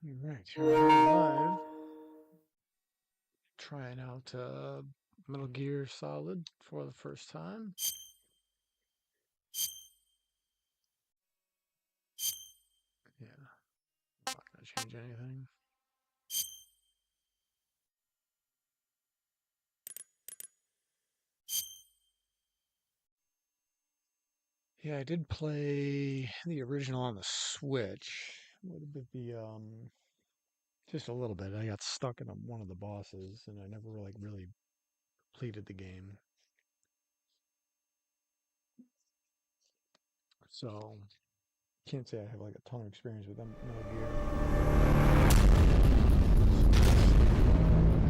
Alright, here we are live. Trying out Metal Gear Solid for the first time. Yeah, I'm not going to change anything. Yeah, I did play the original on the Switch. Would it be just a little bit. I got stuck in one of the bosses, and I never really completed the game. So can't say I have like a ton of experience with Metal Gear.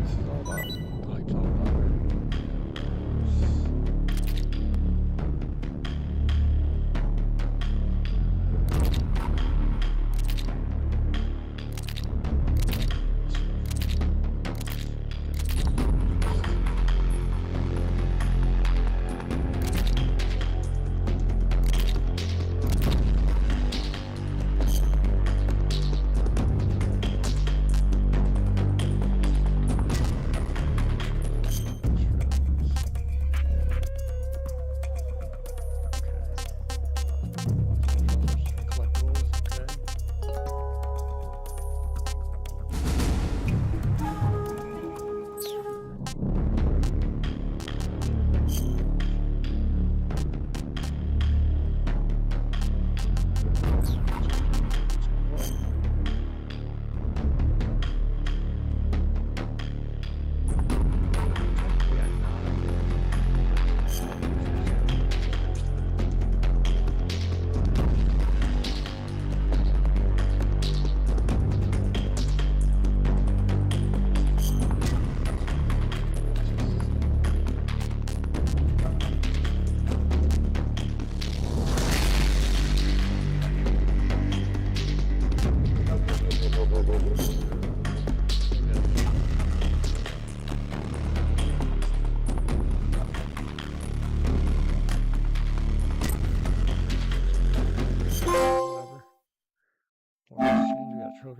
This is all about like all about it.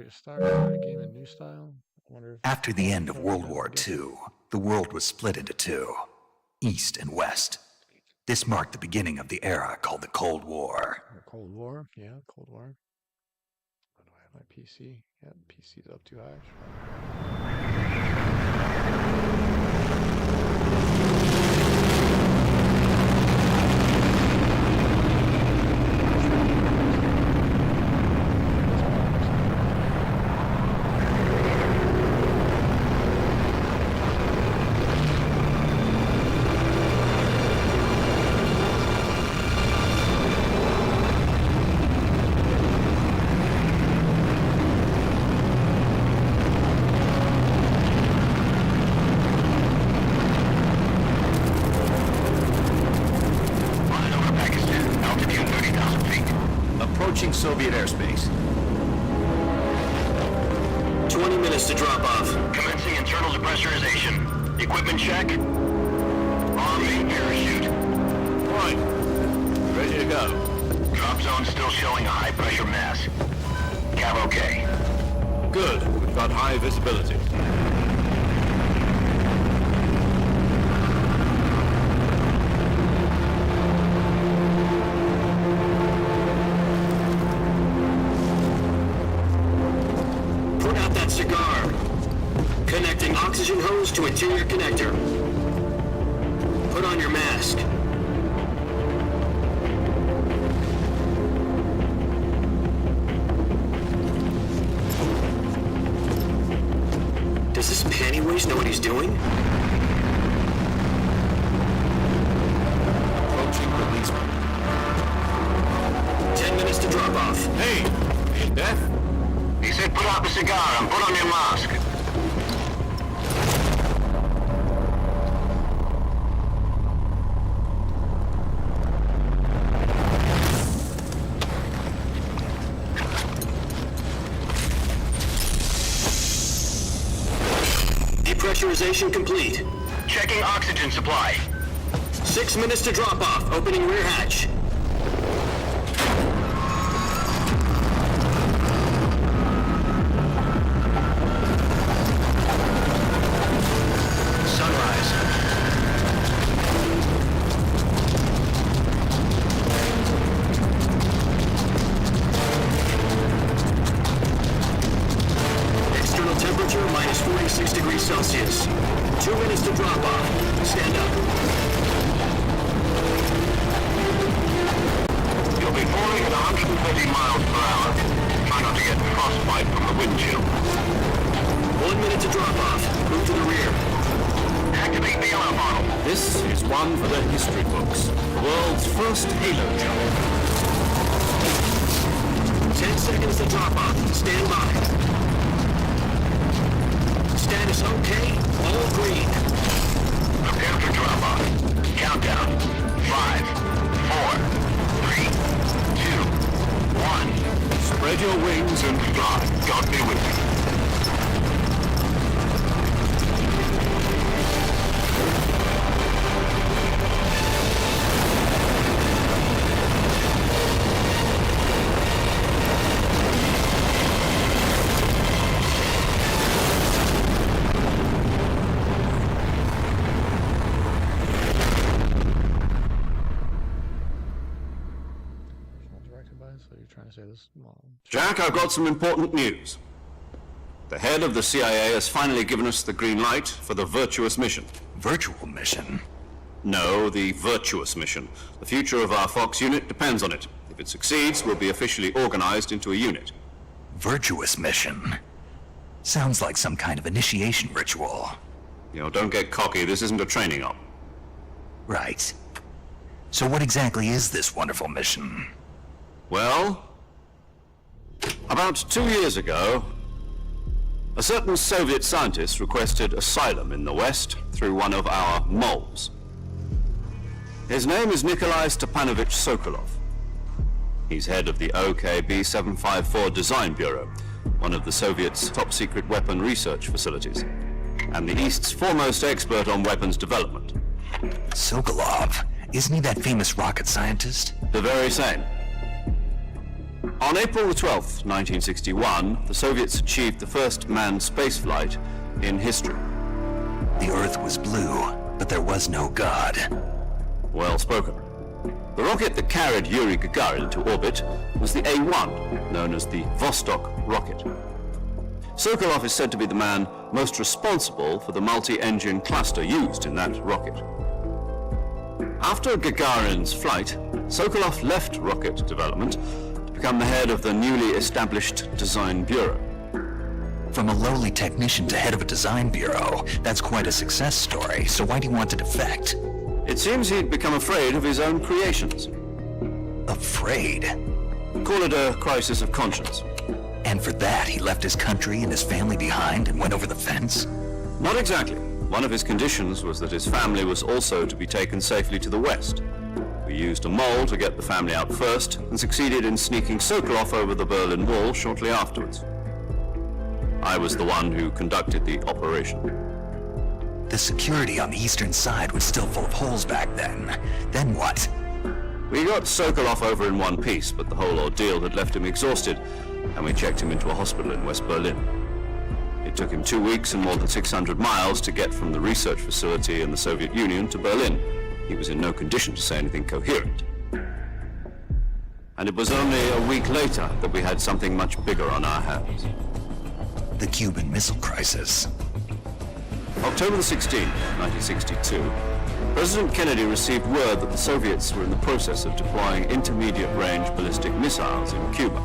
Start a game in new style. After the end of World War II, the world was split into two, East and West. This marked the beginning of the era called the Cold War. Cold War? Yeah, Cold War. Why do I have my PC? Yeah, PC's up too high. Soviet airspace. 20 minutes to drop off. Commencing internal depressurization. Equipment check. On main parachute. Right. Ready to go. Drop zone still showing a high pressure mass. Cav okay. Good. We've got high visibility. Cigar. Connecting oxygen hose to interior connector. Put on your mask. Does this pantywaist know what he's doing? Approaching policeman. 10 minutes to drop off. Hey! Are you deaf? He said put out the cigar and put on your mask. Depressurization complete. Checking oxygen supply. 6 minutes to drop off. Opening rear hatch. Celsius. 2 minutes to drop off. Stand up. You'll be falling at 130 miles per hour. Try not to get frostbite from the wind chill. 1 minute to drop off. Move to the rear. Activate the alarm model. This is one for the history books. The world's first halo jump. 10 seconds to drop off. Stand by. Status okay. All green. Prepare for drop-off. Countdown. 5, 4, 3, 2, 1. Spread your wings and Fly. God be with you. Directed by, so you're trying to say this? Well, Jack, I've got some important news. The head of the CIA has finally given us the green light for the virtuous mission. Virtual mission? No, the virtuous mission. The future of our Fox unit depends on it. If it succeeds, we'll be officially organized into a unit. Virtuous mission? Sounds like some kind of initiation ritual. You know, don't get cocky. This isn't a training op. Right. So what exactly is this wonderful mission? Well, about 2 years ago, a certain Soviet scientist requested asylum in the West through one of our moles. His name is Nikolai Stepanovich Sokolov. He's head of the OKB 754 Design Bureau, one of the Soviets' top-secret weapon research facilities, and the East's foremost expert on weapons development. Sokolov? Isn't he that famous rocket scientist? The very same. On April the 12th, 1961, the Soviets achieved the first manned spaceflight in history. The Earth was blue, but there was no God. Well spoken. The rocket that carried Yuri Gagarin into orbit was the A-1, known as the Vostok rocket. Sokolov is said to be the man most responsible for the multi-engine cluster used in that rocket. After Gagarin's flight, Sokolov left rocket development to become the head of the newly established Design Bureau. From a lowly technician to head of a design bureau, that's quite a success story, so why do you want to defect? It seems he'd become afraid of his own creations. Afraid? Call it a crisis of conscience. And for that, he left his country and his family behind and went over the fence? Not exactly. One of his conditions was that his family was also to be taken safely to the West. We used a mole to get the family out first and succeeded in sneaking Sokolov over the Berlin Wall shortly afterwards. I was the one who conducted the operation. The security on the eastern side was still full of holes back then. Then what? We got Sokolov over in one piece, but the whole ordeal had left him exhausted, and we checked him into a hospital in West Berlin. It took him 2 weeks and more than 600 miles to get from the research facility in the Soviet Union to Berlin. He was in no condition to say anything coherent. And it was only a week later that we had something much bigger on our hands. The Cuban Missile Crisis. October the 16th, 1962, President Kennedy received word that the Soviets were in the process of deploying intermediate-range ballistic missiles in Cuba.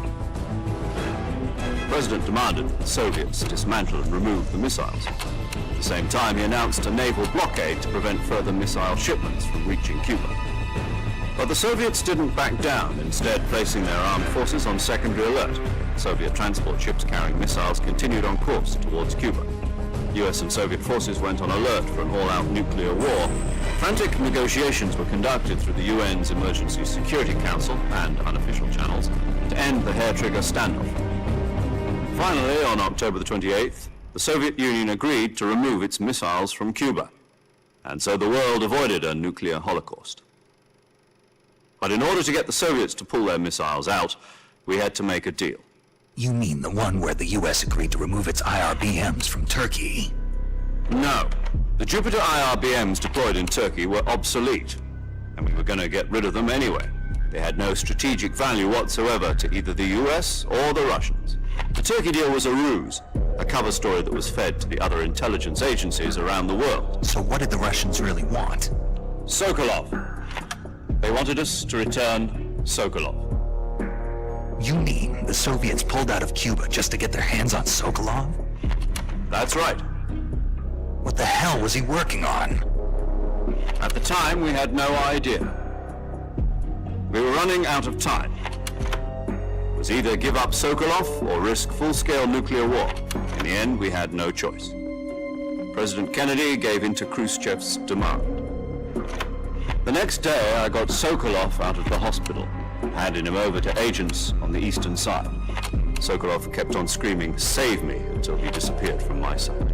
The President demanded that the Soviets dismantle and remove the missiles. At the same time, he announced a naval blockade to prevent further missile shipments from reaching Cuba. But the Soviets didn't back down, instead placing their armed forces on secondary alert. Soviet transport ships carrying missiles continued on course towards Cuba. US and Soviet forces went on alert for an all-out nuclear war. Frantic negotiations were conducted through the UN's Emergency Security Council and unofficial channels to end the hair-trigger standoff. Finally, on October the 28th, the Soviet Union agreed to remove its missiles from Cuba, and so the world avoided a nuclear holocaust. But in order to get the Soviets to pull their missiles out, we had to make a deal. You mean the one where the US agreed to remove its IRBMs from Turkey? No. The Jupiter IRBMs deployed in Turkey were obsolete, and we were going to get rid of them anyway. They had no strategic value whatsoever to either the US or the Russians. The Turkey deal was a ruse, a cover story that was fed to the other intelligence agencies around the world. So what did the Russians really want? Sokolov. They wanted us to return Sokolov. You mean the Soviets pulled out of Cuba just to get their hands on Sokolov? That's right. What the hell was he working on? At the time, we had no idea. We were running out of time. It was either give up Sokolov or risk full-scale nuclear war. In the end, we had no choice. President Kennedy gave in to Khrushchev's demand. The next day, I got Sokolov out of the hospital, handed him over to agents on the eastern side. Sokolov kept on screaming, "Save me," until he disappeared from my side.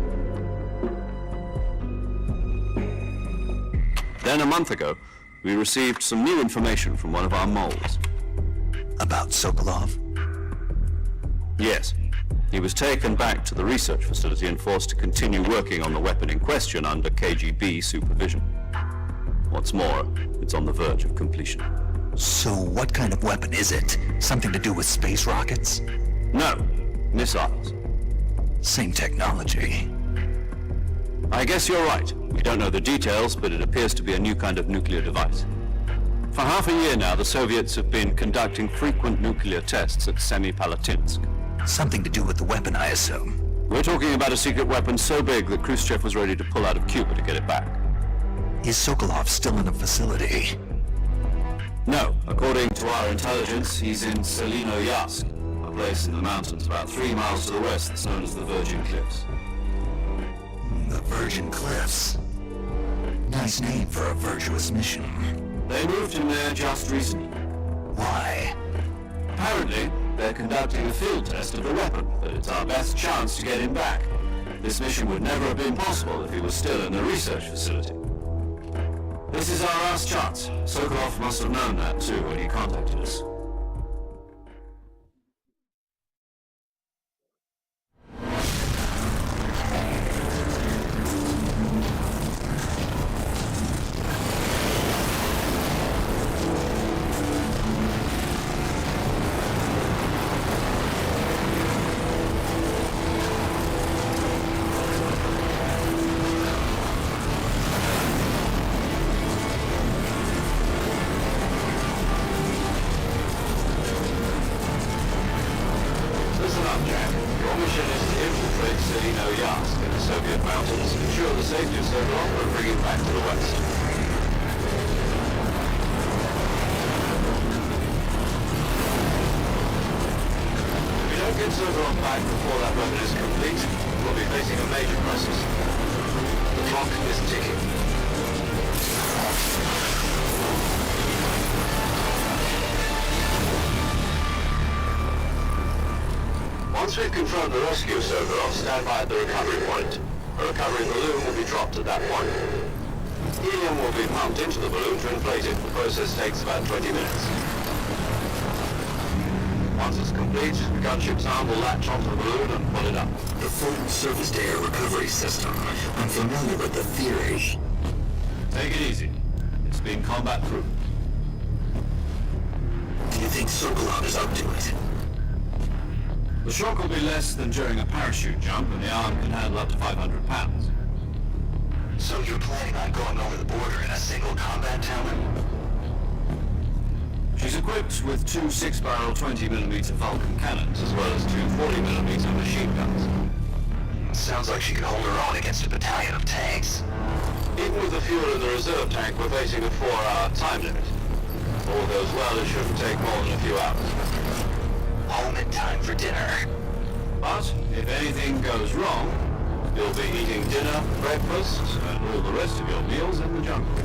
Then a month ago, we received some new information from one of our moles. About Sokolov? Yes. He was taken back to the research facility and forced to continue working on the weapon in question under KGB supervision. What's more, it's on the verge of completion. So what kind of weapon is it? Something to do with space rockets? No, missiles. Same technology. I guess you're right. We don't know the details, but it appears to be a new kind of nuclear device. For half a year now, the Soviets have been conducting frequent nuclear tests at Semipalatinsk. Something to do with the weapon, I assume. We're talking about a secret weapon so big that Khrushchev was ready to pull out of Cuba to get it back. Is Sokolov still in the facility? No, according to our intelligence, he's in Selinoyarsk, a place in the mountains about 3 miles to the west that's known as the Virgin Cliffs. The Virgin Cliffs. Nice name for a virtuous mission. They moved him there just recently. Why? Apparently, they're conducting a field test of the weapon, but it's our best chance to get him back. This mission would never have been possible if he was still in the research facility. This is our last chance. Sokolov must have known that too when he contacted us. Once we've confirmed the rescue of Sokolov, stand by at the recovery point. A recovery balloon will be dropped at that point. Helium will be pumped into the balloon to inflate it. The process takes about 20 minutes. Once it's complete, the gunship's arm will latch onto the balloon and pull it up. The full surface-to-air recovery system. I'm familiar with the theory. Take it easy. It's been combat-proof. Do you think Sokolov is up to it? The shock will be less than during a parachute jump, and the arm can handle up to 500 pounds. So you're planning on going over the border in a single combat tower? She's equipped with 2 6-barrel 20mm Vulcan cannons, as well as 2 40mm machine guns. Sounds like she could hold her own against a battalion of tanks. Even with the fuel in the reserve tank, we're facing a 4-hour time limit. If all goes well, it shouldn't take more than a few hours. Home in time for dinner. But if anything goes wrong, you'll be eating dinner, breakfast, and all the rest of your meals in the jungle.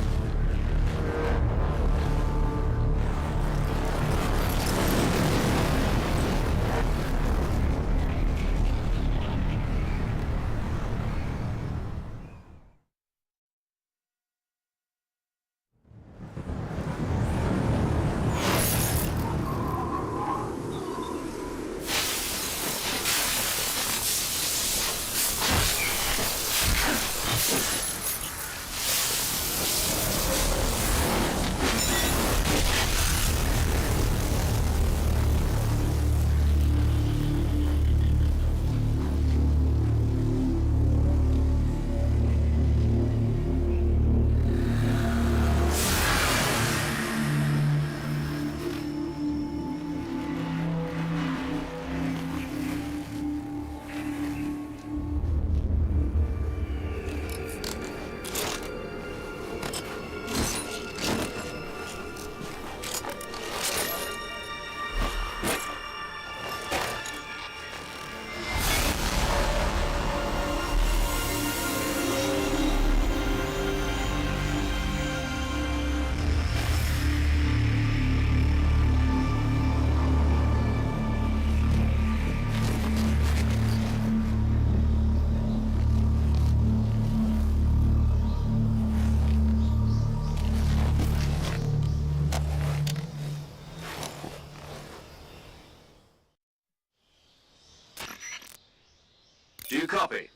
Do you copy?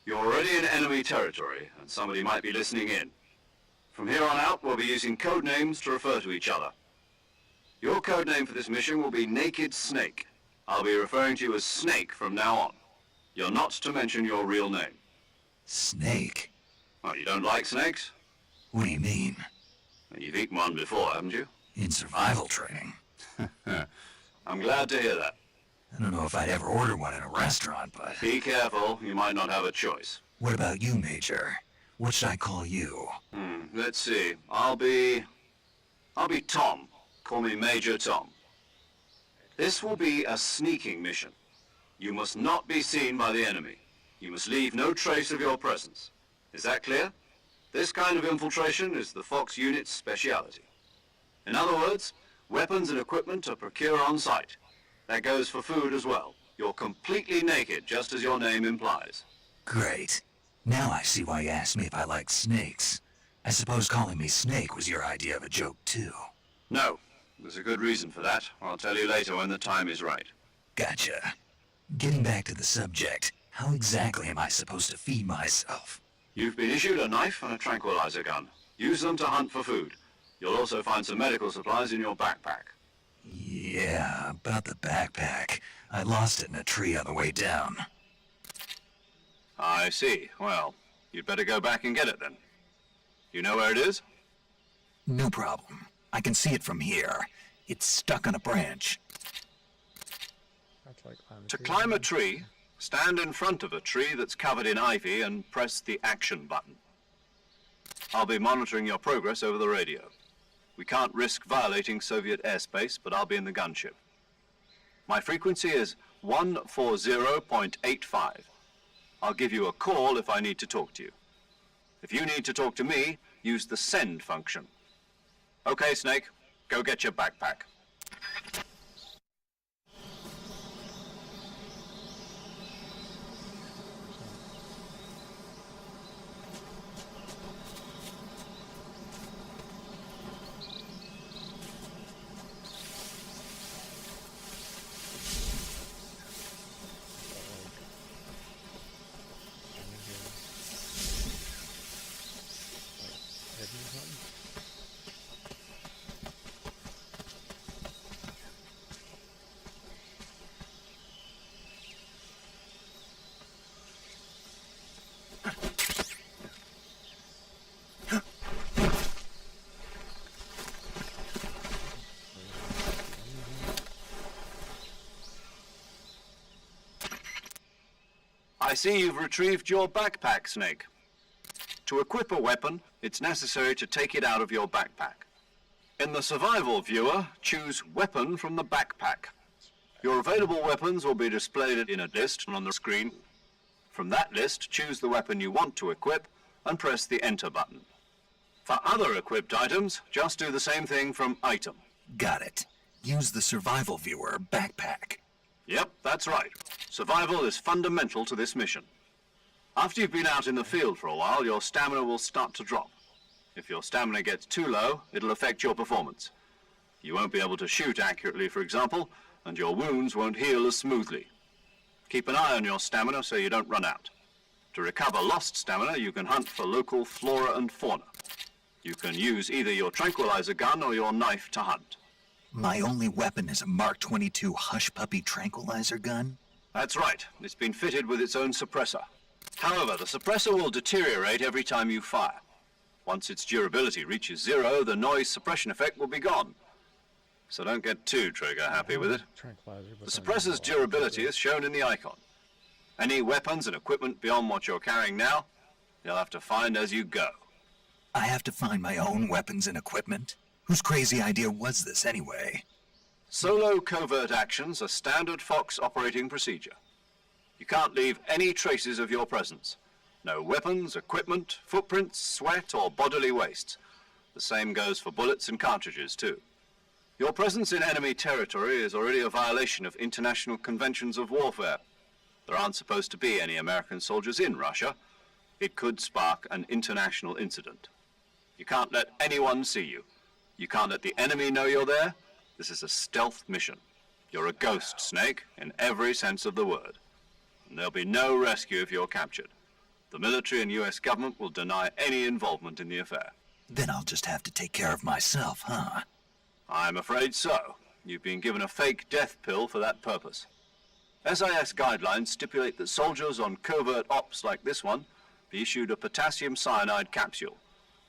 You're already in enemy territory, and somebody might be listening in. From here on out, we'll be using code names to refer to each other. Your code name for this mission will be Naked Snake. I'll be referring to you as Snake from now on. You're not to mention your real name. Snake? Oh, you don't like snakes? What do you mean? You've eaten one before, haven't you? In survival training. I'm glad to hear that. I don't know if I'd ever order one in a restaurant, but... Be careful, you might not have a choice. What about you, Major? What should I call you? Let's see. I'll be Tom. Call me Major Tom. This will be a sneaking mission. You must not be seen by the enemy. You must leave no trace of your presence. Is that clear? This kind of infiltration is the Fox unit's speciality. In other words, weapons and equipment are procured on site. That goes for food as well. You're completely naked, just as your name implies. Great. Now I see why you asked me if I like snakes. I suppose calling me Snake was your idea of a joke, too. No. There's a good reason for that. I'll tell you later when the time is right. Gotcha. Getting back to the subject, how exactly am I supposed to feed myself? You've been issued a knife and a tranquilizer gun. Use them to hunt for food. You'll also find some medical supplies in your backpack. Yeah, about the backpack. I lost it in a tree on the way down. I see. Well, you'd better go back and get it then. You know where it is? No problem. I can see it from here. It's stuck on a branch. That's like To climb a tree, stand in front of a tree that's covered in ivy and press the action button. I'll be monitoring your progress over the radio. We can't risk violating Soviet airspace, but I'll be in the gunship. My frequency is 140.85. I'll give you a call if I need to talk to you. If you need to talk to me, use the send function. Okay, Snake, go get your backpack. I see you've retrieved your backpack, Snake. To equip a weapon, it's necessary to take it out of your backpack. In the survival viewer, choose Weapon from the backpack. Your available weapons will be displayed in a list on the screen. From that list, choose the weapon you want to equip and press the Enter button. For other equipped items, just do the same thing from Item. Got it. Use the survival viewer backpack. Yep, that's right. Survival is fundamental to this mission. After you've been out in the field for a while, your stamina will start to drop. If your stamina gets too low, it'll affect your performance. You won't be able to shoot accurately, for example, and your wounds won't heal as smoothly. Keep an eye on your stamina so you don't run out. To recover lost stamina, you can hunt for local flora and fauna. You can use either your tranquilizer gun or your knife to hunt. My only weapon is a Mark 22 Hush Puppy tranquilizer gun? That's right. It's been fitted with its own suppressor. However, the suppressor will deteriorate every time you fire. Once its durability reaches 0, the noise suppression effect will be gone. So don't get too trigger-happy with it. The suppressor's durability is shown in the icon. Any weapons and equipment beyond what you're carrying now, you'll have to find as you go. I have to find my own weapons and equipment? Whose crazy idea was this, anyway? Solo covert actions are standard Fox operating procedure. You can't leave any traces of your presence. No weapons, equipment, footprints, sweat, or bodily waste. The same goes for bullets and cartridges, too. Your presence in enemy territory is already a violation of international conventions of warfare. There aren't supposed to be any American soldiers in Russia. It could spark an international incident. You can't let anyone see you. You can't let the enemy know you're there. This is a stealth mission. You're a ghost, Snake, in every sense of the word. and there'll be no rescue if you're captured. The military and US government will deny any involvement in the affair. Then I'll just have to take care of myself, huh? I'm afraid so. You've been given a fake death pill for that purpose. SIS guidelines stipulate that soldiers on covert ops like this one be issued a potassium cyanide capsule.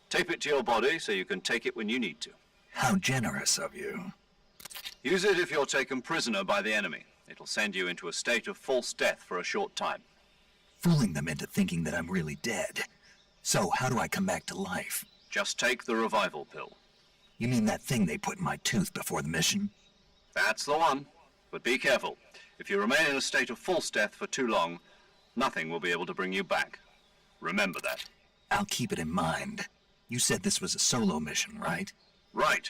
Tape it to your body so you can take it when you need to. How generous of you. Use it if you're taken prisoner by the enemy. It'll send you into a state of false death for a short time. Fooling them into thinking that I'm really dead. So how do I come back to life? Just take the revival pill. You mean that thing they put in my tooth before the mission? That's the one. But be careful. If you remain in a state of false death for too long, nothing will be able to bring you back. Remember that. I'll keep it in mind. You said this was a solo mission, right? Right.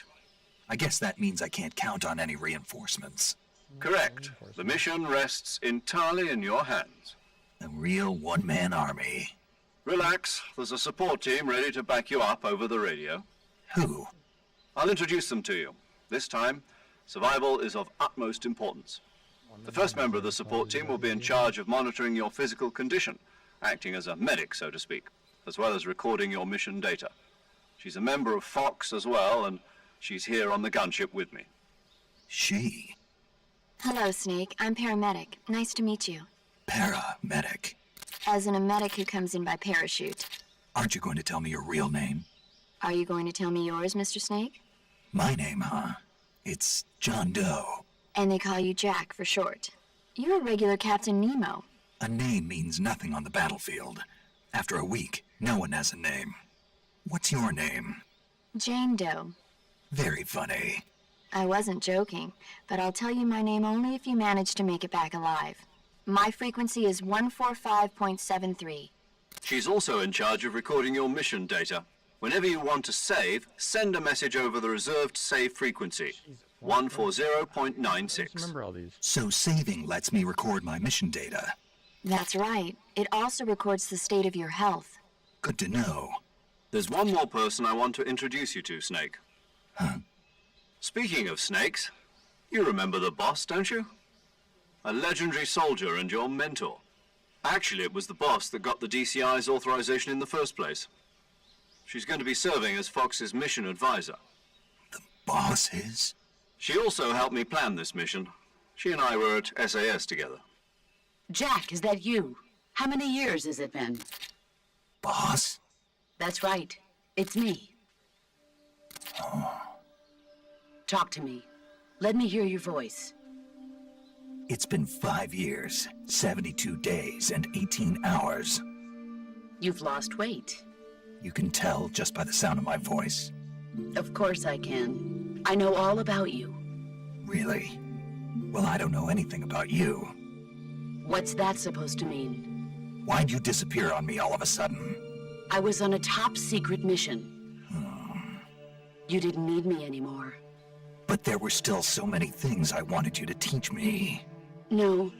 I guess that means I can't count on any reinforcements. Correct. The mission rests entirely in your hands. A real one-man army. Relax. There's a support team ready to back you up over the radio. Who? I'll introduce them to you. This time, survival is of utmost importance. The first member of the support team will be in charge of monitoring your physical condition, acting as a medic, so to speak, as well as recording your mission data. She's a member of Fox as well, and she's here on the gunship with me. She? Hello, Snake. I'm paramedic. Nice to meet you. Paramedic. As in a medic who comes in by parachute. Aren't you going to tell me your real name? Are you going to tell me yours, Mr. Snake? My name, huh? It's John Doe. And they call you Jack for short. You're a regular Captain Nemo. A name means nothing on the battlefield. After a week, no one has a name. What's your name? Jane Doe. Very funny. I wasn't joking, but I'll tell you my name only if you manage to make it back alive. My frequency is 145.73. She's also in charge of recording your mission data. Whenever you want to save, send a message over the reserved save frequency, 140.96. Remember all these. So saving lets me record my mission data. That's right. It also records the state of your health. Good to know. There's one more person I want to introduce you to, Snake. Huh? Speaking of snakes, you remember the boss, don't you? A legendary soldier and your mentor. Actually, it was the boss that got the DCI's authorization in the first place. She's going to be serving as Fox's mission advisor. The boss is? She also helped me plan this mission. She and I were at SAS together. Jack, is that you? How many years has it been? Boss? That's right. It's me. Talk to me. Let me hear your voice. It's been 5 years, 72 days, and 18 hours. You've lost weight. You can tell just by the sound of my voice. Of course I can. I know all about you. Really? Well, I don't know anything about you. What's that supposed to mean? Why'd you disappear on me all of a sudden? I was on a top-secret mission. You didn't need me anymore. But there were still so many things I wanted you to teach me. No,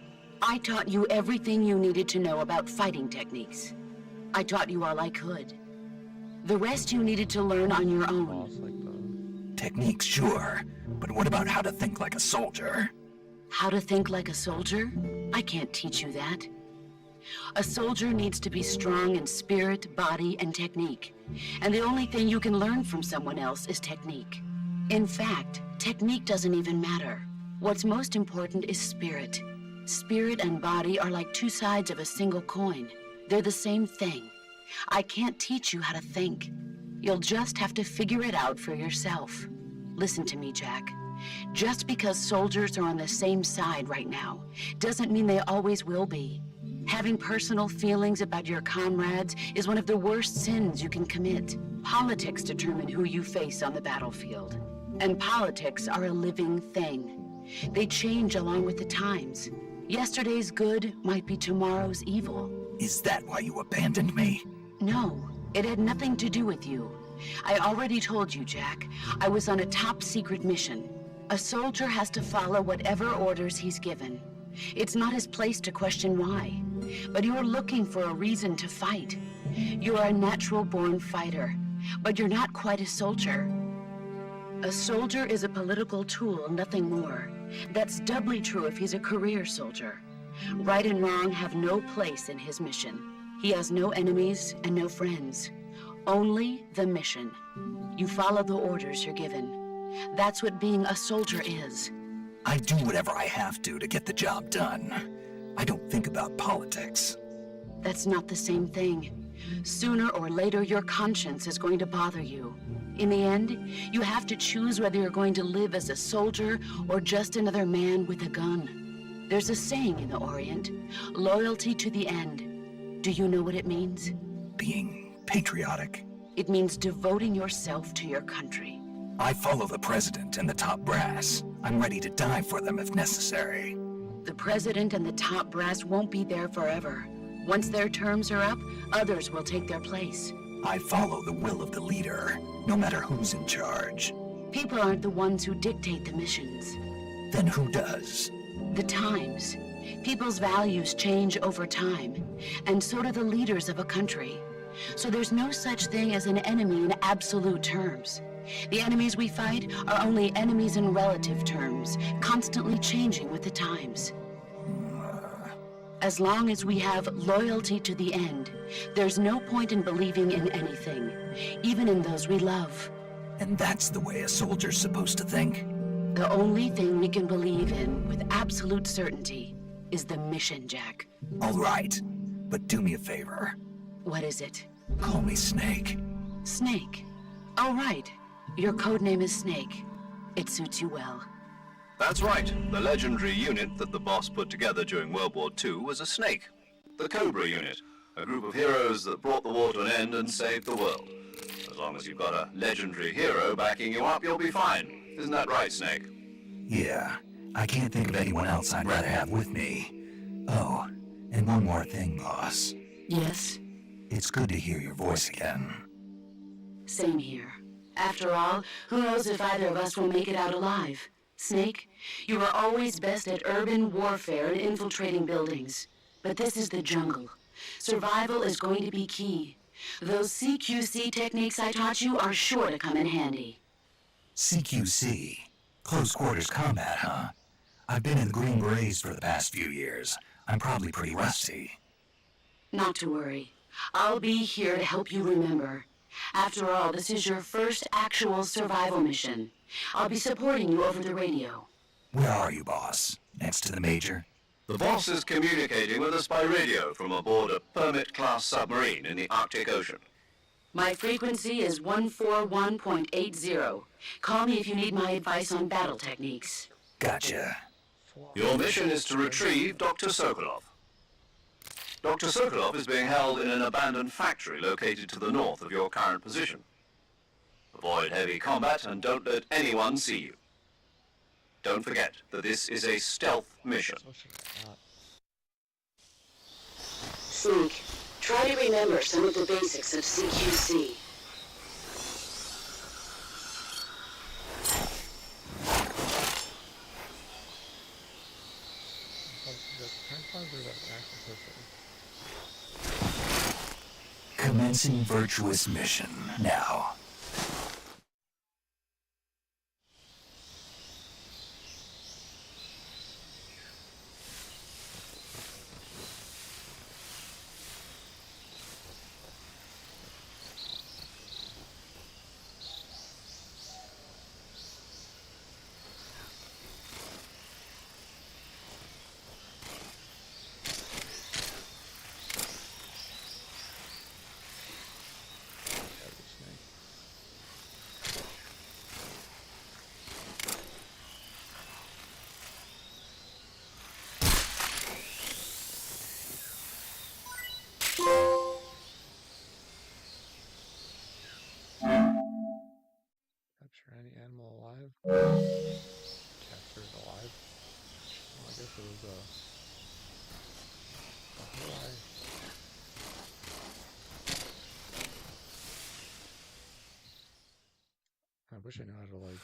I taught you everything you needed to know about fighting techniques. I taught you all I could. The rest you needed to learn on your own. Boss, like the... Techniques, sure. But what about how to think like a soldier? How to think like a soldier? I can't teach you that. A soldier needs to be strong in spirit, body, and technique. And the only thing you can learn from someone else is technique. In fact, technique doesn't even matter. What's most important is spirit. Spirit and body are like two sides of a single coin. They're the same thing. I can't teach you how to think. You'll just have to figure it out for yourself. Listen to me, Jack. Just because soldiers are on the same side right now doesn't mean they always will be. Having personal feelings about your comrades is one of the worst sins you can commit. Politics determine who you face on the battlefield. And politics are a living thing. They change along with the times. Yesterday's good might be tomorrow's evil. Is that why you abandoned me? No, it had nothing to do with you. I already told you, Jack. I was on a top-secret mission. A soldier has to follow whatever orders he's given. It's not his place to question why. But you're looking for a reason to fight. You're a natural-born fighter, but you're not quite a soldier. A soldier is a political tool, nothing more. That's doubly true if he's a career soldier. Right and wrong have no place in his mission. He has no enemies and no friends. Only the mission. You follow the orders you're given. That's what being a soldier is. I do whatever I have to get the job done. I don't think about politics. That's not the same thing. Sooner or later, your conscience is going to bother you. In the end, you have to choose whether you're going to live as a soldier or just another man with a gun. There's a saying in the Orient, loyalty to the end. Do you know what it means? Being patriotic. It means devoting yourself to your country. I follow the president and the top brass. I'm ready to die for them if necessary. The president and the top brass won't be there forever. Once their terms are up, others will take their place. I follow the will of the leader, no matter who's in charge. People aren't the ones who dictate the missions. Then who does? The times. People's values change over time, and so do the leaders of a country. So there's no such thing as an enemy in absolute terms. The enemies we fight are only enemies in relative terms, constantly changing with the times. As long as we have loyalty to the end, there's no point in believing in anything, even in those we love. And that's the way a soldier's supposed to think? The only thing we can believe in with absolute certainty is the mission, Jack. All right, but do me a favor. What is it? Call me Snake. Snake. All right. Your code name is Snake. It suits you well. That's right. The legendary unit that the boss put together during World War II was a snake. The Cobra unit, a group of heroes that brought the war to an end and saved the world. As long as you've got a legendary hero backing you up, you'll be fine. Isn't that right, Snake? Yeah, I can't think of anyone else I'd rather have with me. Oh, and one more thing, boss. Yes? It's good to hear your voice again. Same here. After all, who knows if either of us will make it out alive? Snake, you were always best at urban warfare and infiltrating buildings. But this is the jungle. Survival is going to be key. Those CQC techniques I taught you are sure to come in handy. CQC? Close quarters combat, huh? I've been in the Green Berets for the past few years. I'm probably pretty rusty. Not to worry. I'll be here to help you remember. After all, this is your first actual survival mission. I'll be supporting you over the radio. Where are you, boss? Next to the Major? The boss is communicating with us by radio from aboard a Permit-class submarine in the Arctic Ocean. My frequency is 141.80. Call me if you need my advice on battle techniques. Gotcha. Your mission is to retrieve Dr. Sokolov. Dr. Sokolov is being held in an abandoned factory located to the north of your current position. Avoid heavy combat and don't let anyone see you. Don't forget that this is a stealth mission. Snake, try to remember some of the basics of CQC. Commencing virtuous mission now. Capture any animal alive. Capture it alive. Well, I guess it was a whole I wish I knew how to like.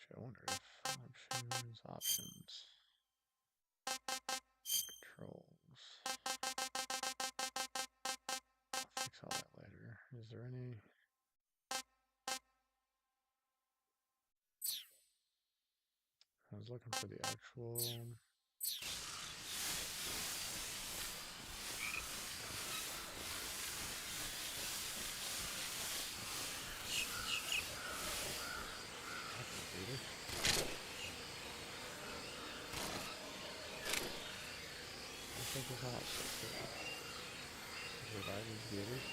I wonder if options. was looking for the actual. I think it's out. Survive these gators.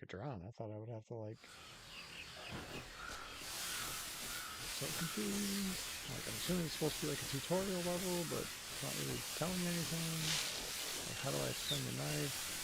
Drown. I thought I would have to like so confused. Like I'm assuming it's supposed to be like a tutorial level, but it's not really telling me anything. Like how do I swing the knife?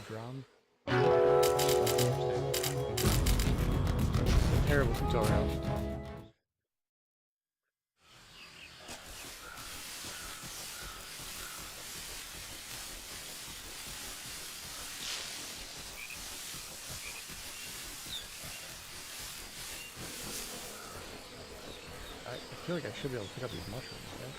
Drown. Terrible tutorial. I feel like I should be able to pick up these mushrooms, right?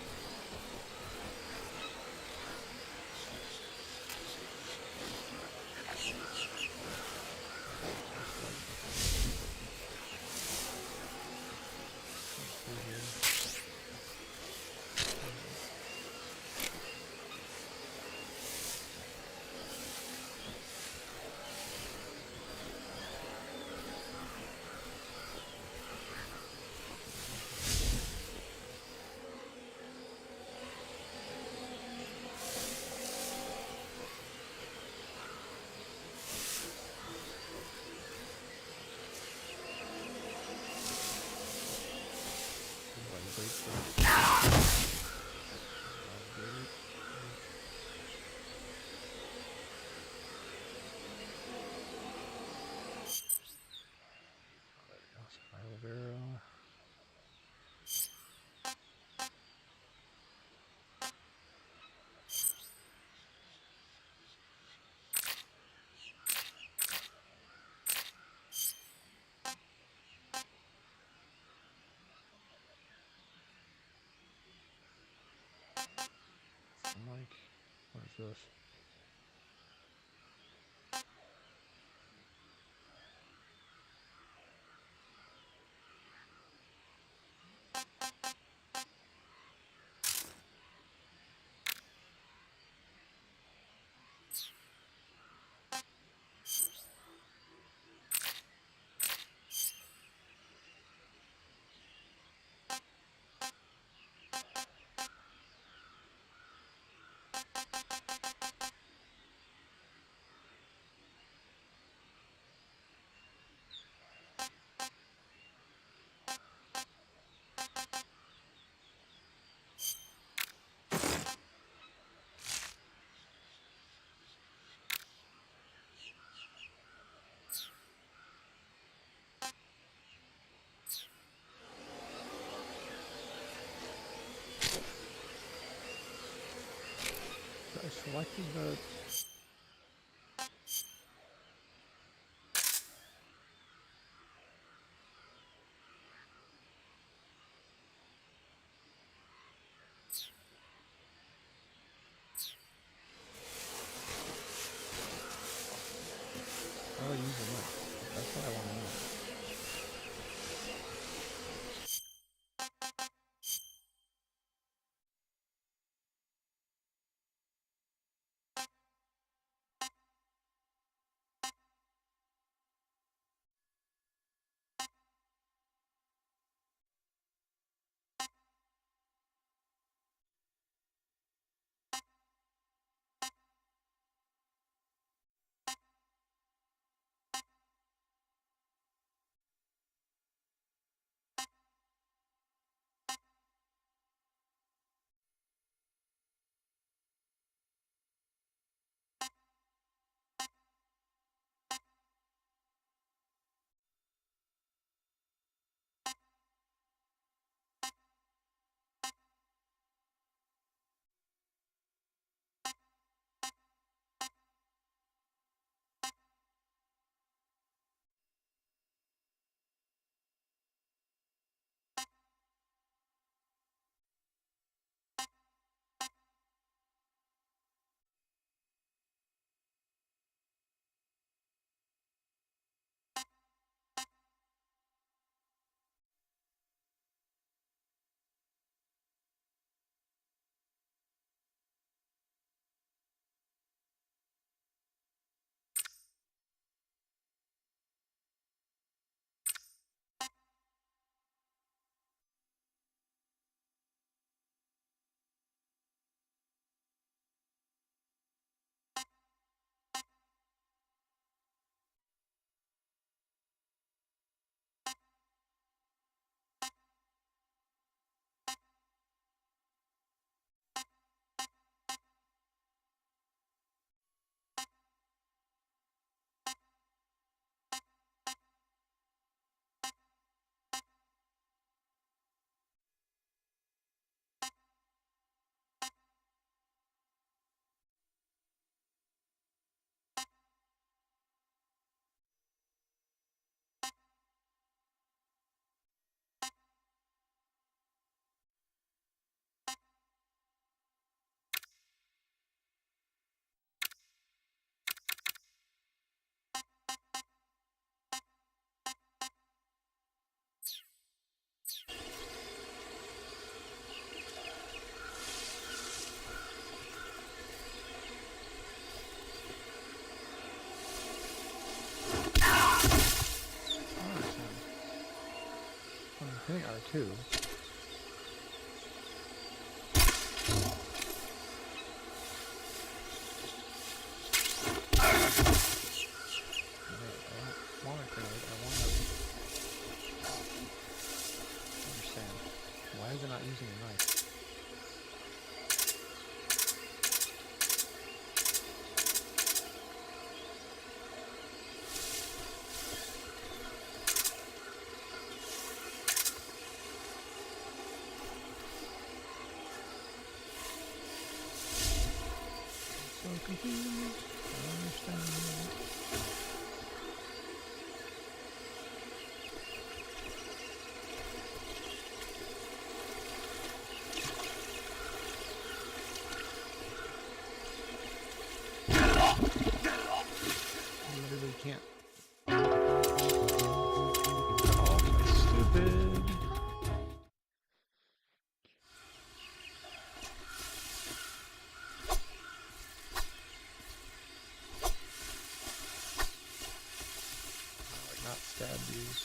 I'm like, what is this? selected the... Oh, use the knife. That's what I want to know. I think R2. I want a grenade. I want to understand. Why is it not using a knife? So confused. I don't understand. I literally can't. Oh, my stupid. Not stab views.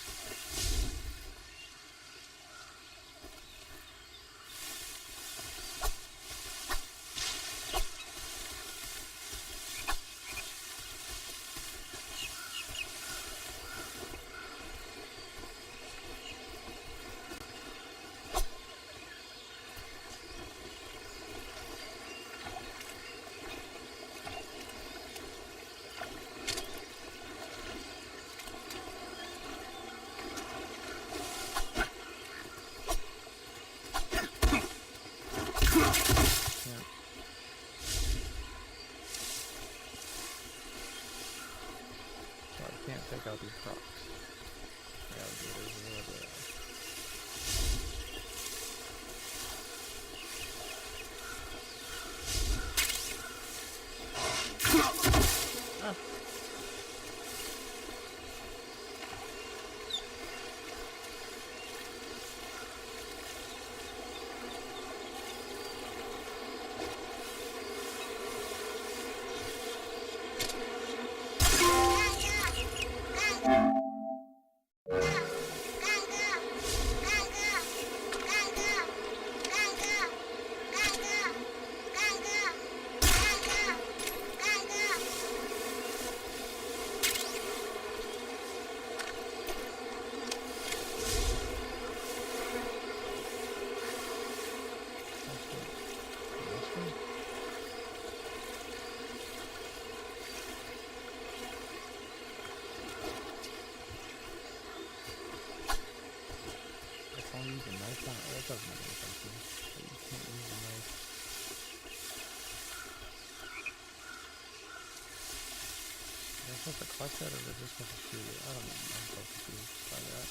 supposed to collect that, or is it just supposed to shoot it? I don't know. I'm so confused by that.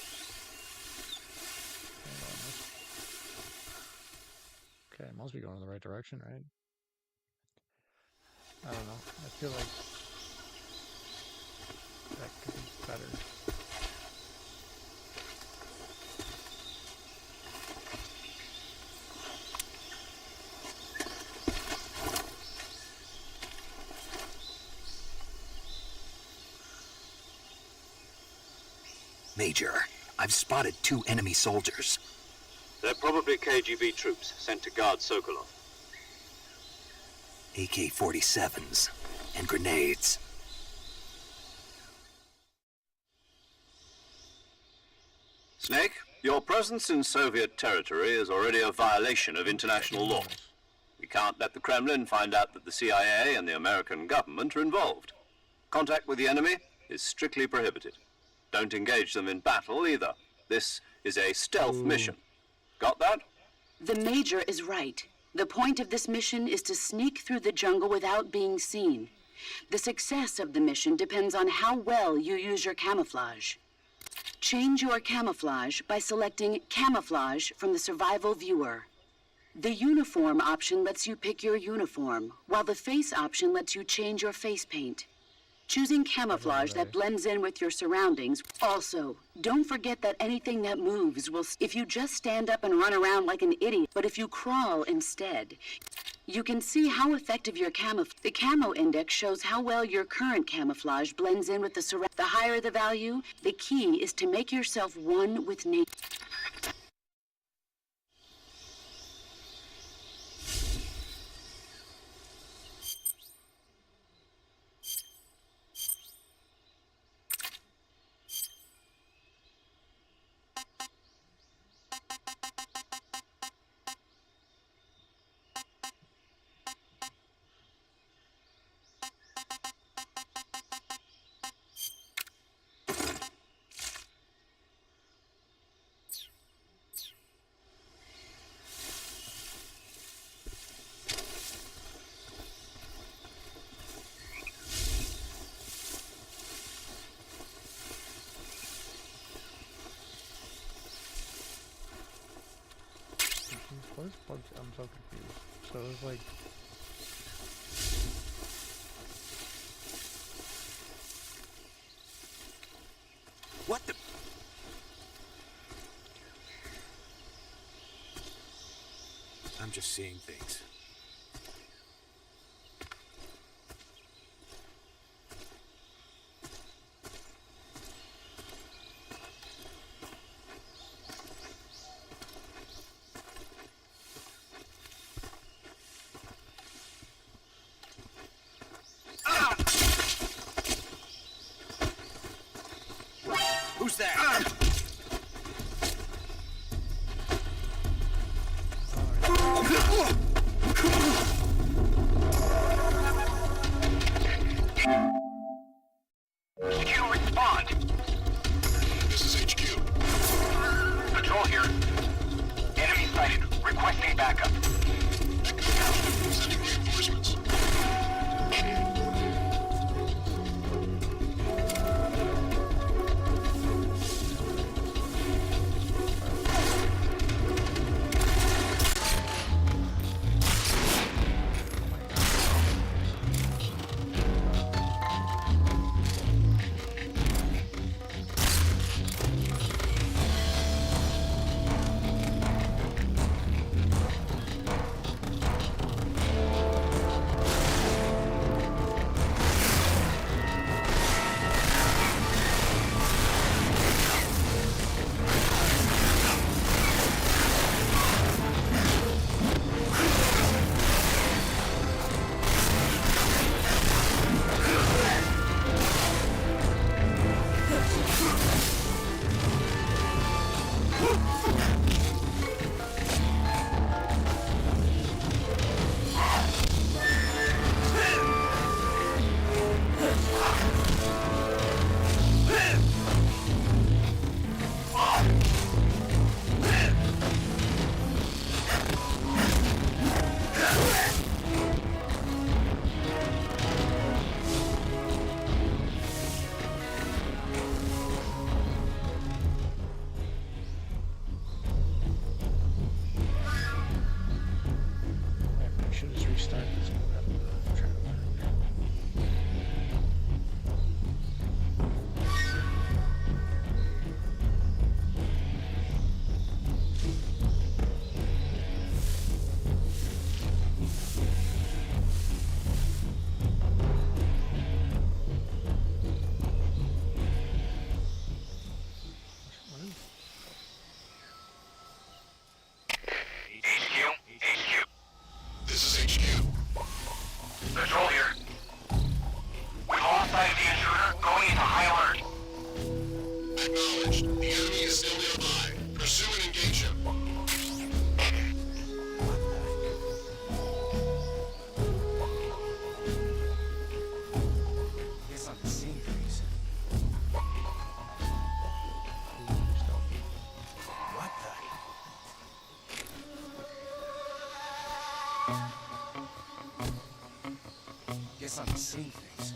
Hang on. Okay, it must be going in the right direction, right? I don't know. I feel like that could be better. Major, I've spotted 2 enemy soldiers. They're probably KGB troops sent to guard Sokolov. AK-47s and grenades. Snake, your presence in Soviet territory is already a violation of international law. We can't let the Kremlin find out that the CIA and the American government are involved. Contact with the enemy is strictly prohibited. Don't engage them in battle either. This is a stealth mission. Got that? The Major is right. The point of this mission is to sneak through the jungle without being seen. The success of the mission depends on how well you use your camouflage. Change your camouflage by selecting Camouflage from the Survival Viewer. The Uniform option lets you pick your uniform, while the Face option lets you change your face paint. Choosing camouflage that blends in with your surroundings. Also, don't forget that anything that moves will... If you just stand up and run around like an idiot, but if you crawl instead, you can see how effective your The camo index shows how well your current camouflage blends in with the surroundings. The higher the value, the key is to make yourself one with nature. What is bugs? I'm so confused. So it's like... What the... I'm just seeing things. Who's there? HQ, respond. This is HQ. Patrol here. Enemy sighted. Requesting backup. Sending reinforcements. should just restart this. I'm trying to learn. Patrol here. We've lost sight of the intruder, going into high alert. Acknowledged. The enemy is still nearby. Pursue and engage him. Guess I'm seeing things. What the? Guess I'm seeing things.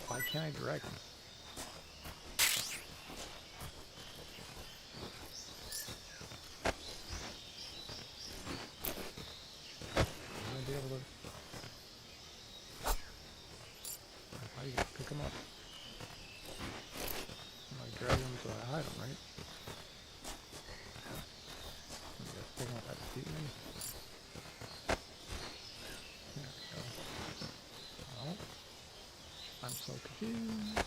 Why can't I direct him? I'm gonna be able to. How do you pick him up? I grab him so I hide him, right? I guess pick him up at the feet, maybe? There we go. Oh. I'm so confused.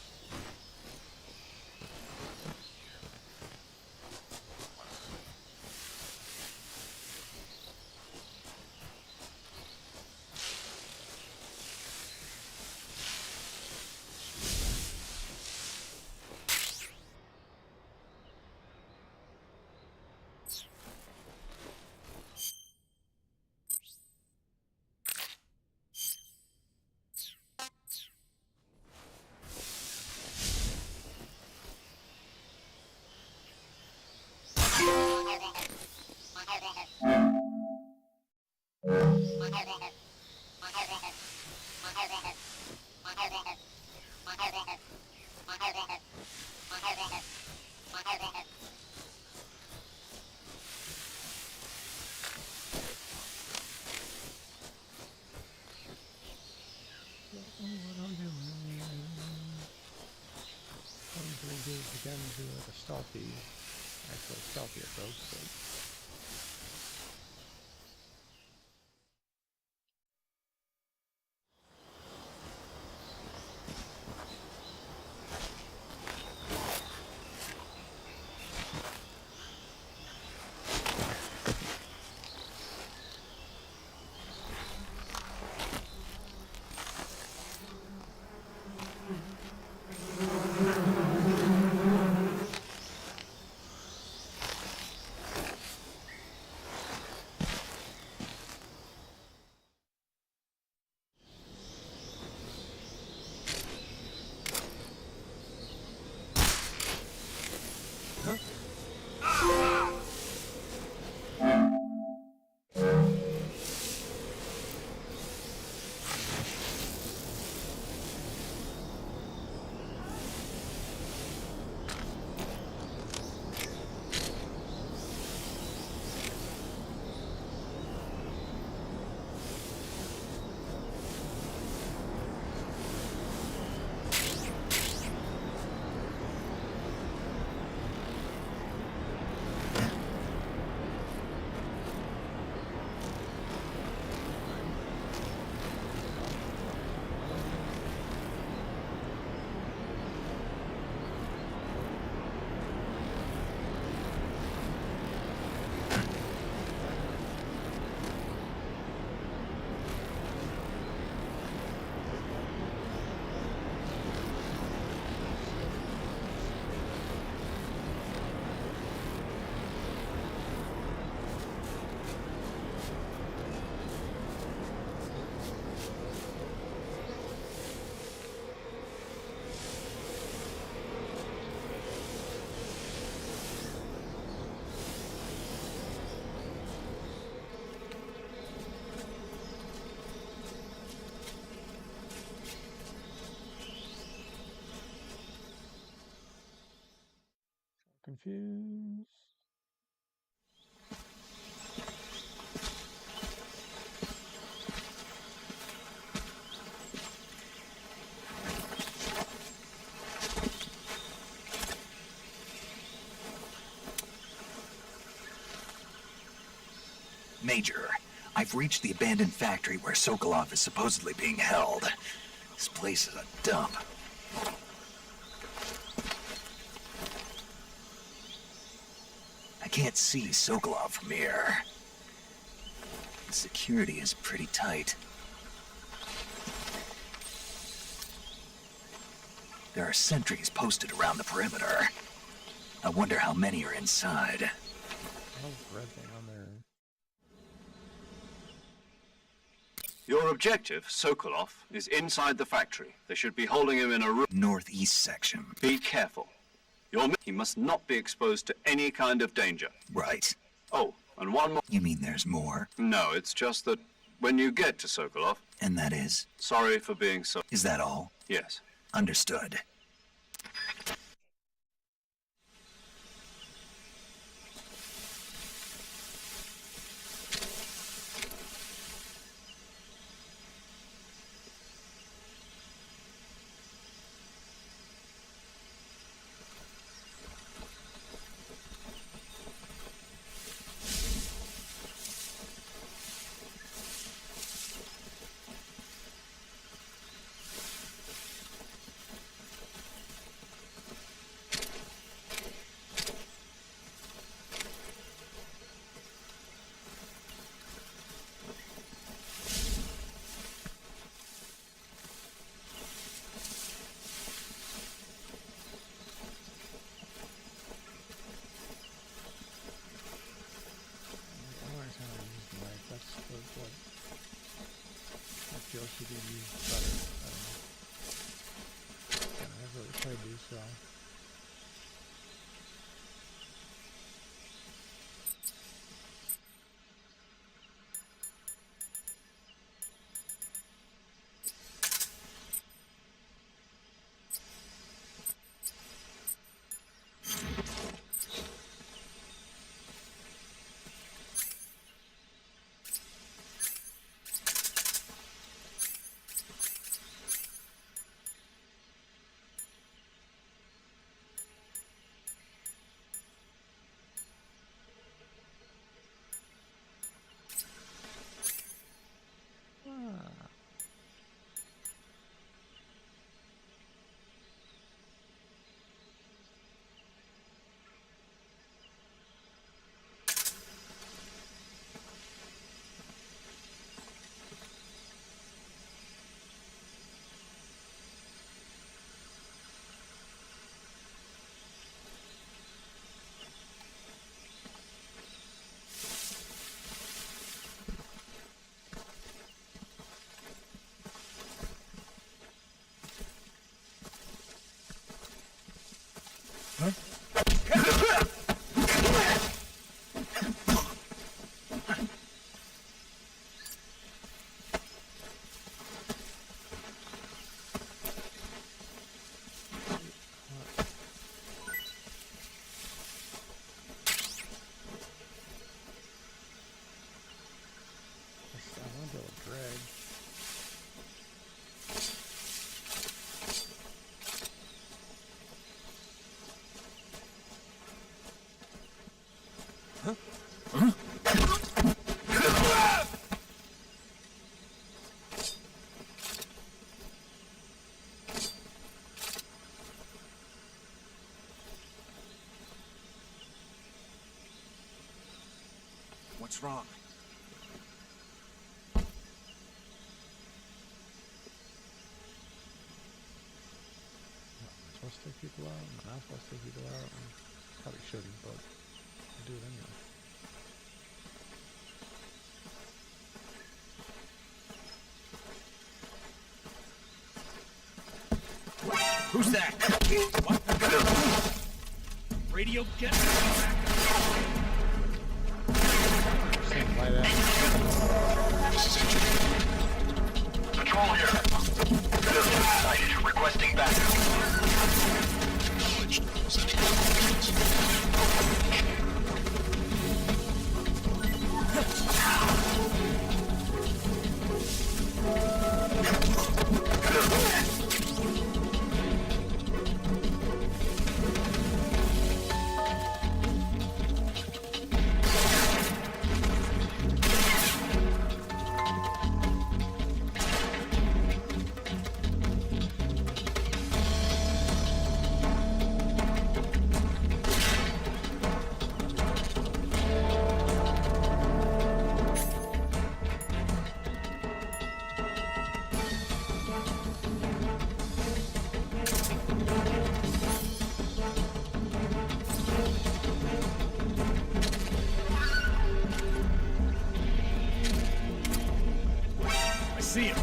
Again, do like a stealthy, actually stealthy approach. So. confused. Major, I've reached the abandoned factory where Sokolov is supposedly being held. This place is a dump. I can't see Sokolov from here. The security is pretty tight. There are sentries posted around the perimeter. I wonder how many are inside. How's the red thing on there? Your objective, Sokolov, is inside the factory. They should be holding him in a room. Northeast section. Be careful. He must not be exposed to any kind of danger. Right. Oh, and one more. You mean there's more? No, it's just that when you get to Sokolov... And that is? Sorry for being so... Is that all? Yes. Understood. I feel should be used better. I don't know. Yeah, I've really played these, so. What's wrong? Am I supposed to take people out? Am I not supposed to take people out? I probably shouldn't, but I'll do it anyway. Who's that? What? Radio jet. Stand by that. This is Engineer. Patrol here. Sighted. Requesting backup. Acknowledged. Sending coordinates. see him.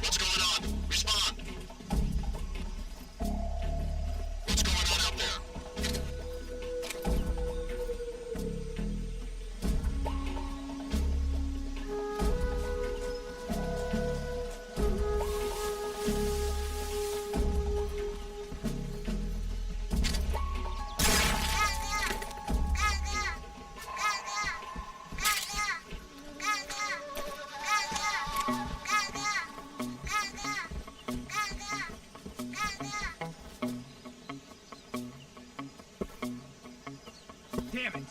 What's going on? Respond. What's going on out there? Damn it.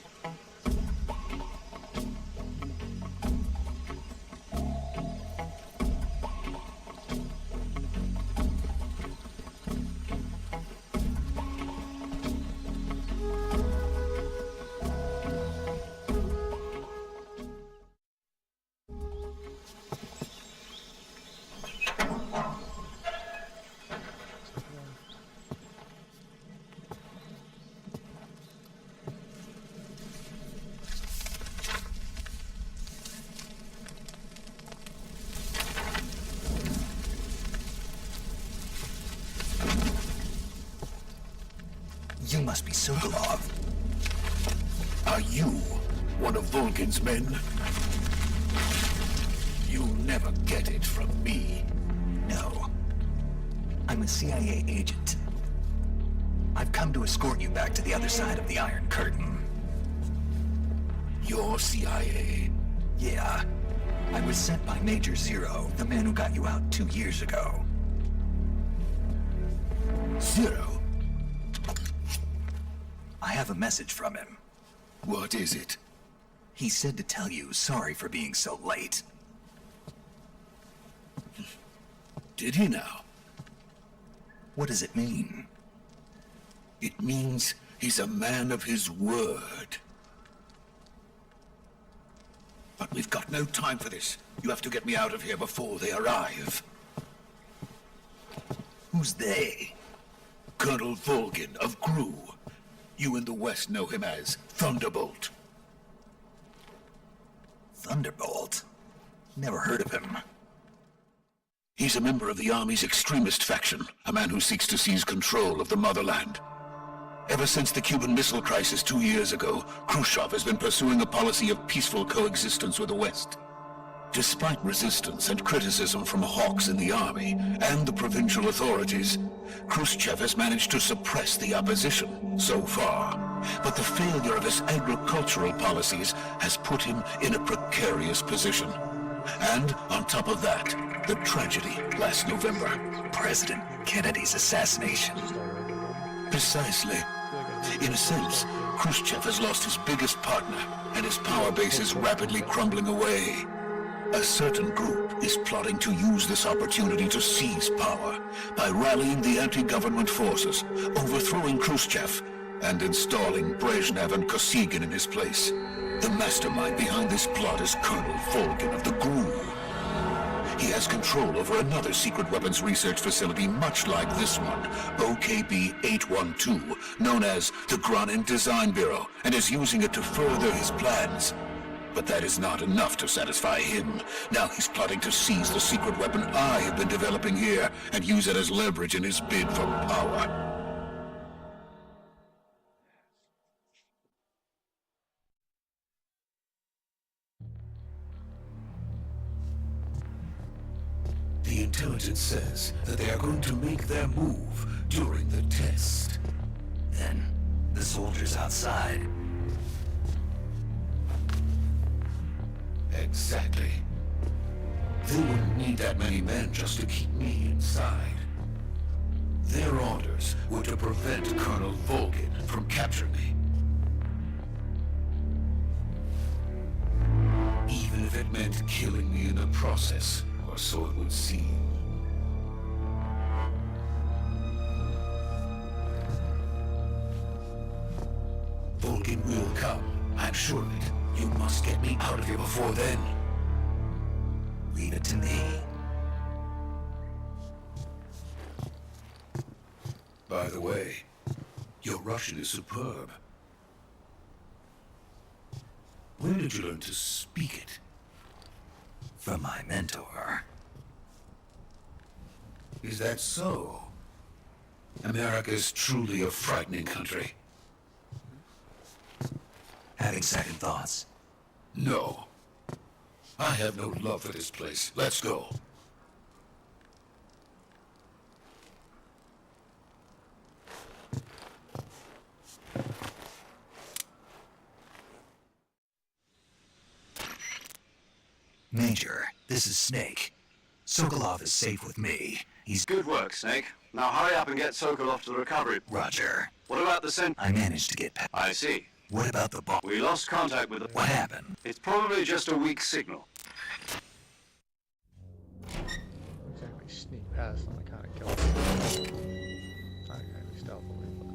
You must be Sokolov. Are you one of Volgin's men? You'll never get it from me. No. I'm a CIA agent. I've come to escort you back to the other side of the Iron Curtain. You're CIA? Yeah. I was sent by Major Zero, the man who got you out 2 years ago. Zero? I have a message from him. What is it? He said to tell you sorry for being so late. Did he now? What does it mean? It means he's a man of his word. But we've got no time for this. You have to get me out of here before they arrive. Who's they? Colonel Volgin of GRU. You in the West know him as Thunderbolt. Thunderbolt? Never heard of him. He's a member of the Army's extremist faction, a man who seeks to seize control of the motherland. Ever since the Cuban Missile Crisis 2 years ago, Khrushchev has been pursuing a policy of peaceful coexistence with the West. Despite resistance and criticism from hawks in the army and the provincial authorities, Khrushchev has managed to suppress the opposition so far. But the failure of his agricultural policies has put him in a precarious position. And on top of that, the tragedy last November. President Kennedy's assassination. Precisely. In a sense, Khrushchev has lost his biggest partner, and his power base is rapidly crumbling away. A certain group is plotting to use this opportunity to seize power by rallying the anti-government forces, overthrowing Khrushchev, and installing Brezhnev and Kosygin in his place. The mastermind behind this plot is Colonel Volgin of the GRU. He has control over another secret weapons research facility much like this one, OKB-812, known as the Granin Design Bureau, and is using it to further his plans. But that is not enough to satisfy him. Now he's plotting to seize the secret weapon I have been developing here and use it as leverage in his bid for power. The intelligence says that they are going to make their move during the test. Then, the soldiers outside. Exactly. They wouldn't need that many men just to keep me inside. Their orders were to prevent Colonel Volgin from capturing me. Even if it meant killing me in the process, or so it would seem. Volgin will come, I'm sure of it. You must get me out of here before then. Leave it to me. By the way, your Russian is superb. Where did you learn to speak it? From my mentor. Is that so? America is truly a frightening country. Having second thoughts. No. I have no love for this place. Let's go. Major, this is Snake. Sokolov is safe with me. He's... Good work, Snake. Now hurry up and get Sokolov to the recovery. Roger. What about the cent? I managed to get past... I see. What about the boss? We lost contact with the... What happened? It's probably just a weak signal. Looks like we sneak past them. I kind of killed them. Not exactly stealthily, but...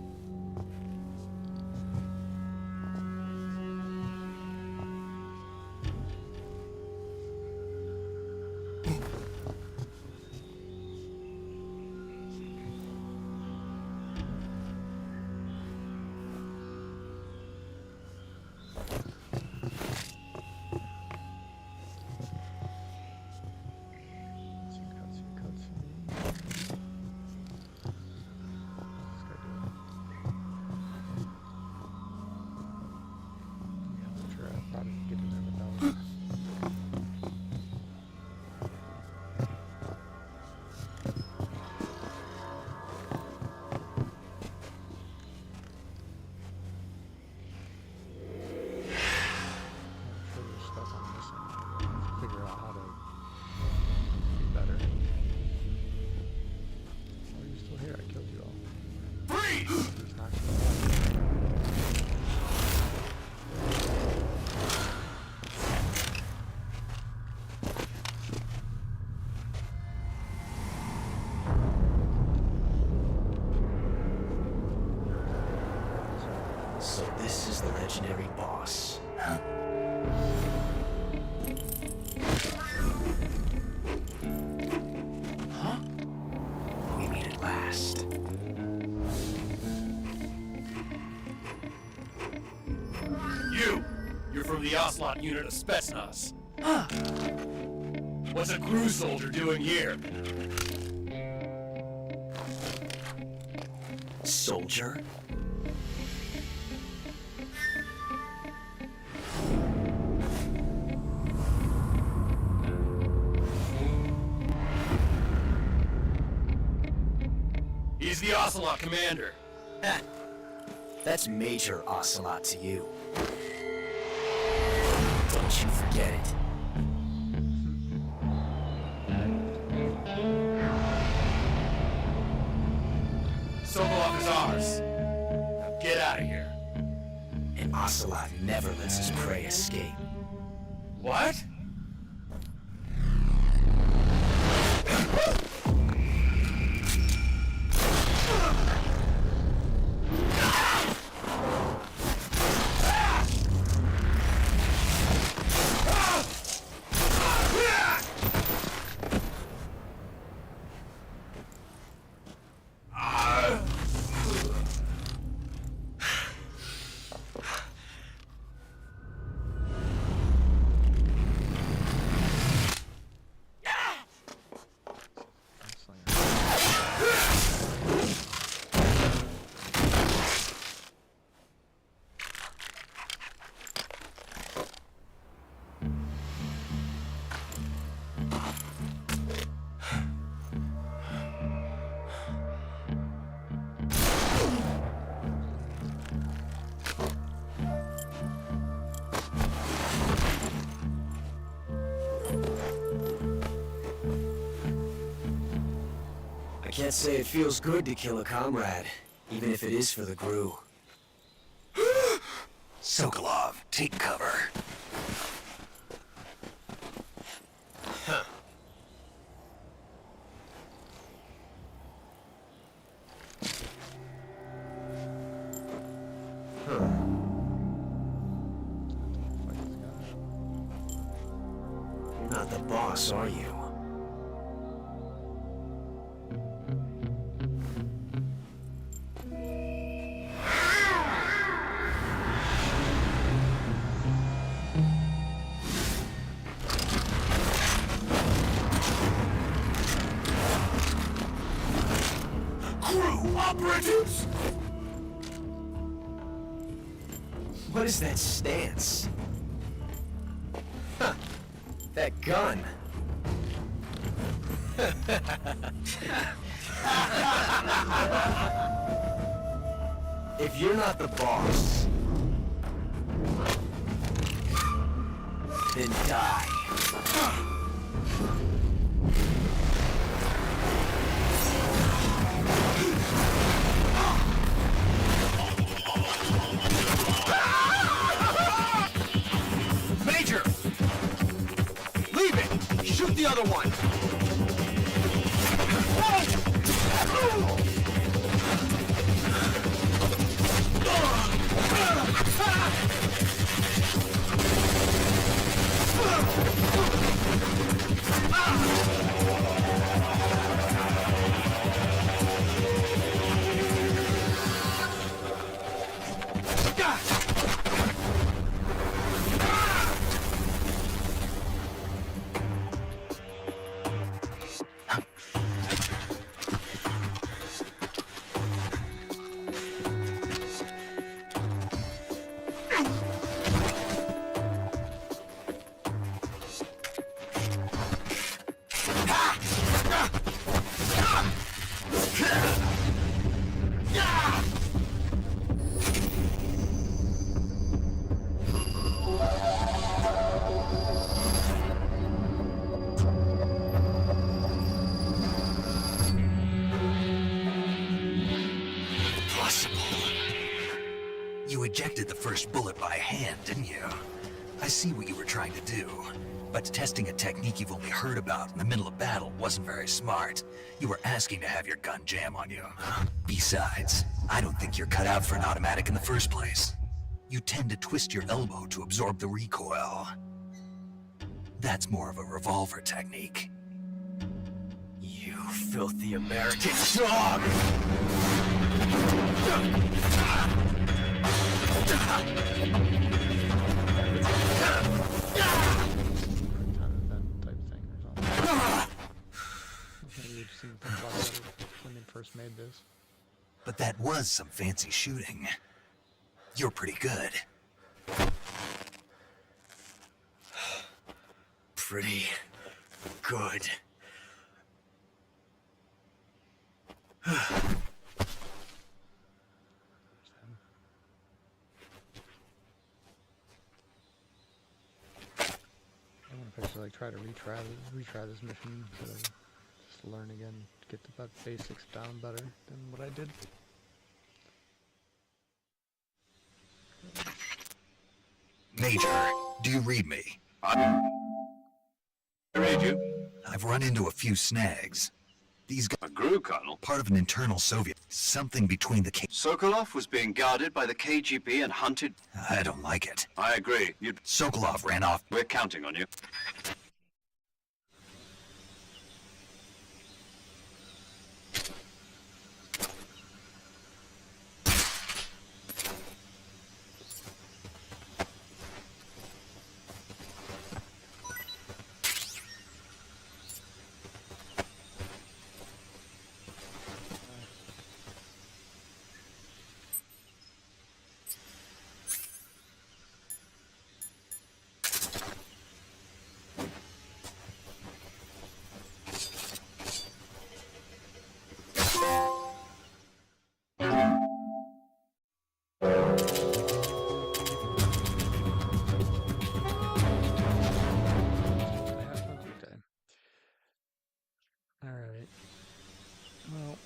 So this is the legendary boss. Huh? Huh? We meet at last. You're from the Ocelot unit of Spetsnaz. Huh. What's a GRU soldier doing here? Soldier? He's the Ocelot commander. Heh. That's Major Ocelot to you. Don't you forget it. Sokolov is ours. Now get out of here. And Ocelot never lets his prey escape. What? can't say it feels good to kill a comrade, even if it is for the Gru. Sokolov, take cover. Huh. You're not the boss, are you? Operatives! What is that stance? Huh. That gun. If you're not the boss, then die. Major! Leave it! Shoot the other one! You ejected the first bullet by hand, didn't you? I see what you were trying to do. But testing a technique you've only heard about in the middle of battle wasn't very smart. You were asking to have your gun jam on you. Besides, I don't think you're cut out for an automatic in the first place. You tend to twist your elbow to absorb the recoil. That's more of a revolver technique. You filthy American dog! When they first made this. But that was some fancy shooting. You're pretty good. Pretty good. I want to actually like try to retry this mission to just learn again, get the basics down better than what I did. Major, do you read me? I read you. I've run into a few snags. These guys... A Gru, Colonel? Part of an internal Soviet. Something between the Sokolov was being guarded by the KGB and hunted. I don't like it. I agree. Sokolov ran off. We're counting on you. Well,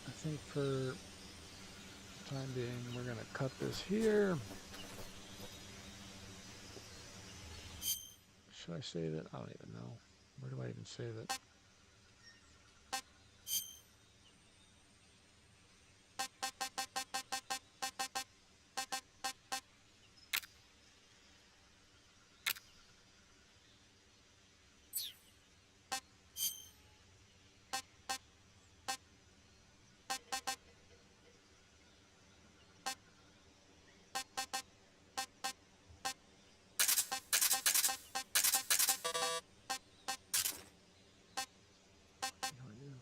I think for the time being, we're going to cut this here. Should I save it? I don't even know. Where do I even save it? No idea.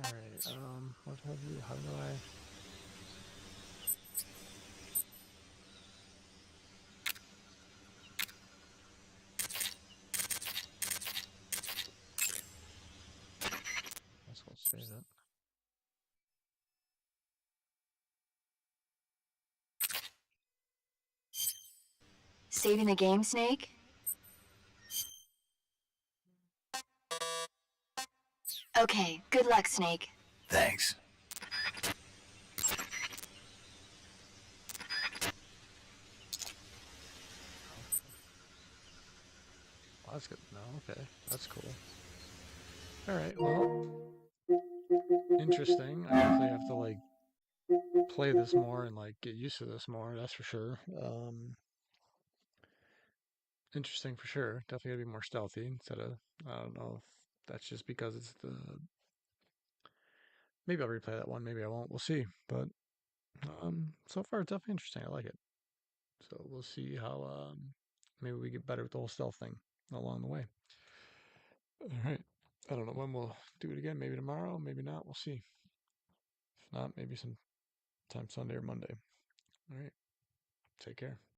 All right. What have you? How do I? Let's go save it. Saving the game, Snake? Okay, good luck, Snake. Thanks. Oh, that's good. No, okay, that's cool. All right. Well, interesting. I definitely have to like play this more and like get used to this more. That's for sure. Interesting for sure. Definitely gotta be more stealthy instead of. I don't know if that's just because it's the. Maybe I'll replay that one. Maybe I won't. We'll see. But so far it's definitely interesting. I like it. So we'll see how maybe we get better with the whole stealth thing along the way. All right. I don't know when we'll do it again. Maybe tomorrow. Maybe not. We'll see. If not, maybe sometime Sunday or Monday. All right. Take care.